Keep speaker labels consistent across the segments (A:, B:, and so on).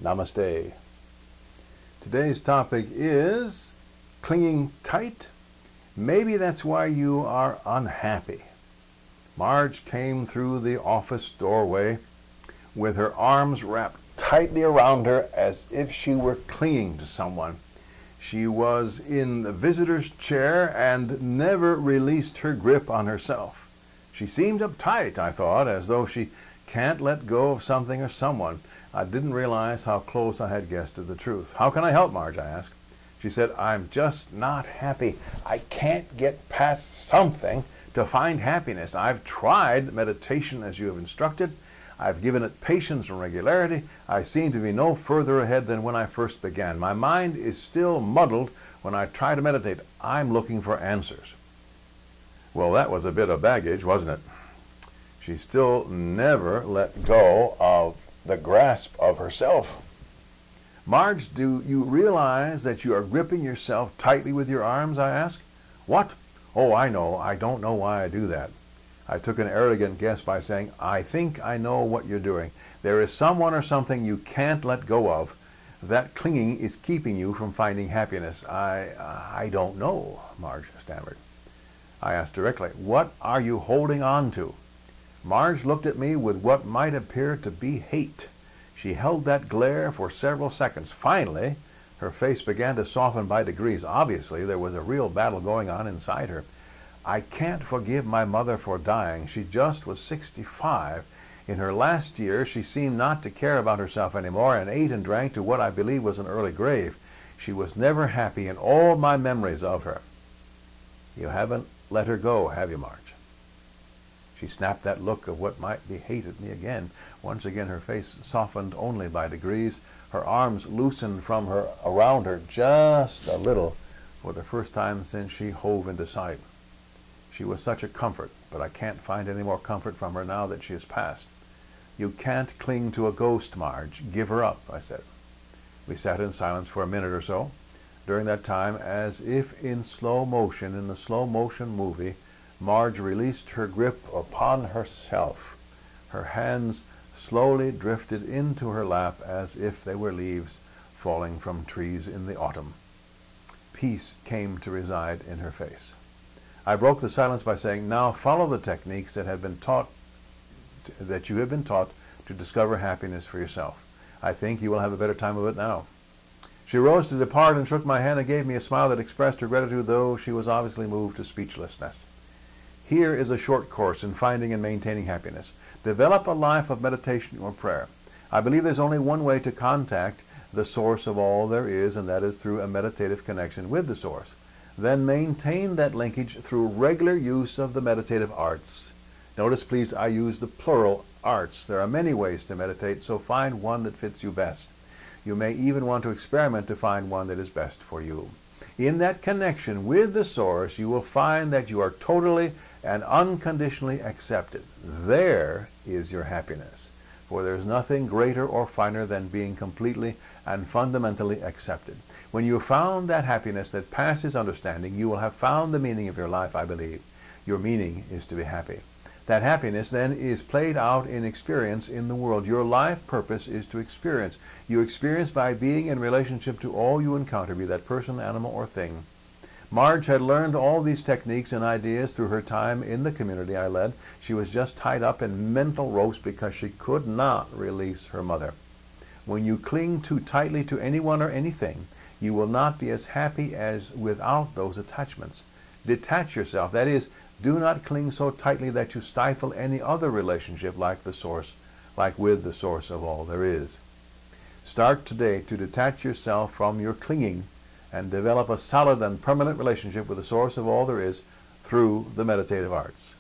A: Namaste. Today's topic is clinging tight. Maybe that's why you are unhappy. Marge came through the office doorway with her arms wrapped tightly around her as if she were clinging to someone. She was in the visitor's chair and never released her grip on herself. She seemed uptight, I thought, as though she can't let go of something or someone. I didn't realize how close I had guessed to the truth. "How can I help, Marge?" I asked. She said, "I'm just not happy. I can't get past something to find happiness. I've tried meditation as you have instructed. I've given it patience and regularity. I seem to be no further ahead than when I first began. My mind is still muddled when I try to meditate. I'm looking for answers." Well, that was a bit of baggage, wasn't it? She still never let go of the grasp of herself. "Marge, do you realize that you are gripping yourself tightly with your arms?" I asked. "What? Oh, I know. I don't know why I do that." I took an arrogant guess by saying, "I think I know what you're doing. There is someone or something you can't let go of. That clinging is keeping you from finding happiness." I don't know," Marge stammered. I asked directly, "What are you holding on to?" Marge looked at me with what might appear to be hate. She held that glare for several seconds. Finally, her face began to soften by degrees. Obviously, there was a real battle going on inside her. "I can't forgive my mother for dying. She just was 65. In her last year, she seemed not to care about herself anymore and ate and drank to what I believe was an early grave. She was never happy in all my memories of her." "You haven't let her go, have you, Marge?" She snapped that look of what might be hate at me again. Once again, her face softened only by degrees. Her arms loosened from her around her just a little for the first time since she hove into sight. She was such a comfort, but I can't find any more comfort from her now that she has passed. "You can't cling to a ghost, Marge. Give her up," I said. We sat in silence for a minute or so. During that time, as if in slow motion, in the slow motion movie, Marge released her grip upon herself. Her hands slowly drifted into her lap as if they were leaves falling from trees in the autumn. Peace came to reside in her face. I broke the silence by saying, "Now follow the techniques that you have been taught to discover happiness for yourself. I think you will have a better time of it now." She rose to depart and shook my hand and gave me a smile that expressed her gratitude, though she was obviously moved to speechlessness. Here is a short course in finding and maintaining happiness. Develop a life of meditation or prayer. I believe there's only one way to contact the source of all there is, and that is through a meditative connection with the source. Then maintain that linkage through regular use of the meditative arts. Notice, please, I use the plural, arts. There are many ways to meditate, so find one that fits you best. You may even want to experiment to find one that is best for you. In that connection with the source, you will find that you are totally and unconditionally accepted. There is your happiness, for there is nothing greater or finer than being completely and fundamentally accepted. When you have found that happiness that passes understanding, you will have found the meaning of your life, I believe. Your meaning is to be happy. That happiness then is played out in experience in the world. Your life purpose is to experience. You experience by being in relationship to all you encounter, be that person, animal, or thing. Marge had learned all these techniques and ideas through her time in the community I led. She was just tied up in mental ropes because she could not release her mother. When you cling too tightly to anyone or anything, you will not be as happy as without those attachments. Detach yourself. That is, do not cling so tightly that you stifle any other relationship like with the source of all there is. Start today to detach yourself from your clinging and develop a solid and permanent relationship with the source of all there is through the meditative arts.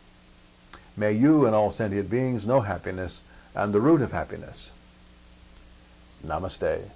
A: May you and all sentient beings know happiness and the root of happiness. Namaste.